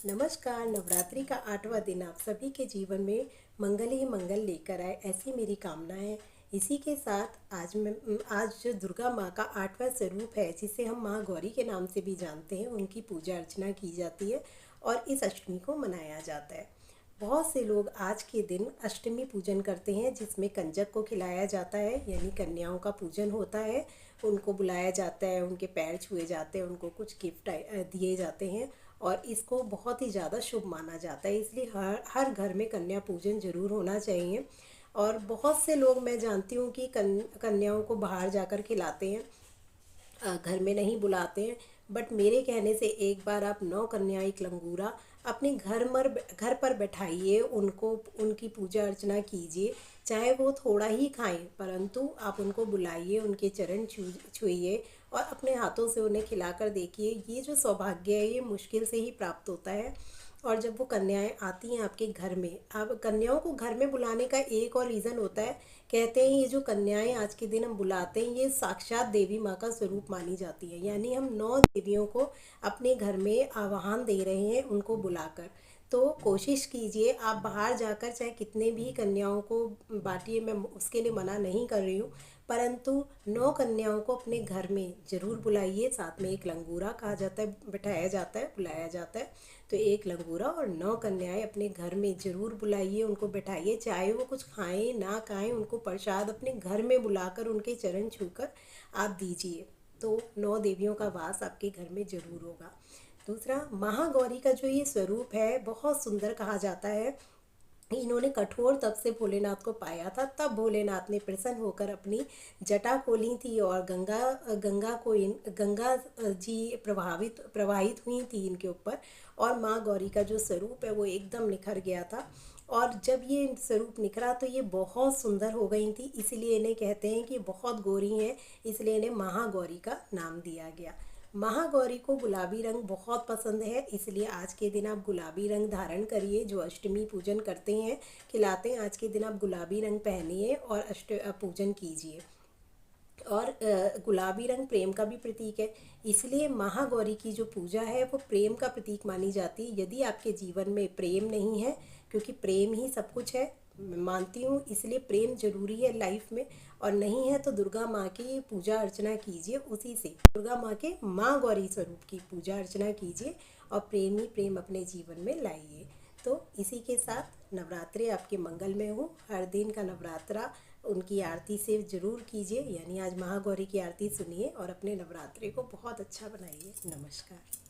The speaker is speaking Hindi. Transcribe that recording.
नमस्कार। नवरात्रि का 8वां दिन आप सभी के जीवन में मंगल ही मंगल लेकर आए, ऐसी मेरी कामना है। इसी के साथ आज जो दुर्गा माँ का 8वां स्वरूप है, जिसे हम माँ गौरी के नाम से भी जानते हैं, उनकी पूजा अर्चना की जाती है और इस अष्टमी को मनाया जाता है। बहुत से लोग आज के दिन अष्टमी पूजन करते हैं, जिसमें कंजक को खिलाया जाता है, यानी कन्याओं का पूजन होता है। उनको बुलाया जाता है, उनके पैर छुए जाते हैं, उनको कुछ गिफ्ट दिए जाते हैं और इसको बहुत ही ज़्यादा शुभ माना जाता है। इसलिए हर हर घर में कन्या पूजन ज़रूर होना चाहिए। और बहुत से लोग मैं जानती हूँ कि कन्याओं को बाहर जाकर खिलाते हैं, घर में नहीं बुलाते हैं। बट मेरे कहने से एक बार आप 9 कन्या एक लंगूरा अपने घर पर बैठाइए, उनको उनकी पूजा अर्चना कीजिए। चाहे वो थोड़ा ही खाएं, परंतु आप उनको बुलाइए, उनके चरण छुइए और अपने हाथों से उन्हें खिलाकर देखिए। ये जो सौभाग्य है, ये मुश्किल से ही प्राप्त होता है। और जब वो कन्याएं आती हैं आपके घर में, अब कन्याओं को घर में बुलाने का एक और रीज़न होता है। कहते हैं ये जो कन्याएं आज के दिन हम बुलाते हैं, ये साक्षात देवी माँ का स्वरूप मानी जाती है। यानी हम 9 देवियों को अपने घर में आवाहन दे रहे हैं उनको बुलाकर। तो कोशिश कीजिए, आप बाहर जाकर चाहे कितने भी कन्याओं को बांटिए, मैं उसके लिए मना नहीं कर रही हूँ, परंतु 9 कन्याओं को अपने घर में ज़रूर बुलाइए। साथ में एक लंगूरा कहा जाता है, बिठाया जाता है, बुलाया जाता है। तो एक लंगूरा और 9 कन्याएं अपने घर में ज़रूर बुलाइए, उनको बैठाइए। चाहे वो कुछ खाएं ना खाएं, उनको प्रसाद अपने घर में बुलाकर उनके चरण छूकर आप दीजिए। तो 9 देवियों का वास आपके घर में ज़रूर होगा। दूसरा, महागौरी का जो ये स्वरूप है, बहुत सुंदर कहा जाता है। इन्होंने कठोर तप से भोलेनाथ को पाया था, तब भोलेनाथ ने प्रसन्न होकर अपनी जटा खोली थी और गंगा जी प्रवाहित हुई थी इनके ऊपर। और माँ गौरी का जो स्वरूप है वो एकदम निखर गया था। और जब ये स्वरूप निखरा तो ये बहुत सुंदर हो गई थी, इसलिए इन्हें कहते हैं कि बहुत गोरी हैं, इसलिए इन्हें महागौरी का नाम दिया गया। महागौरी को गुलाबी रंग बहुत पसंद है, इसलिए आज के दिन आप गुलाबी रंग धारण करिए। जो अष्टमी पूजन करते हैं, खिलाते हैं, आज के दिन आप गुलाबी रंग पहनिए और पूजन कीजिए। और गुलाबी रंग प्रेम का भी प्रतीक है, इसलिए महागौरी की जो पूजा है वो प्रेम का प्रतीक मानी जाती है। यदि आपके जीवन में प्रेम नहीं है, क्योंकि प्रेम ही सब कुछ है, मैं मानती हूँ, इसलिए प्रेम जरूरी है लाइफ में। और नहीं है तो दुर्गा माँ की पूजा अर्चना कीजिए, उसी से दुर्गा माँ के माँ गौरी स्वरूप की पूजा अर्चना कीजिए और प्रेम ही प्रेम अपने जीवन में लाइए। तो इसी के साथ नवरात्रि आपके मंगलमय हो। हर दिन का नवरात्रा उनकी आरती से ज़रूर कीजिए, यानी आज महागौरी की आरती सुनिए और अपने नवरात्रि को बहुत अच्छा बनाइए। नमस्कार।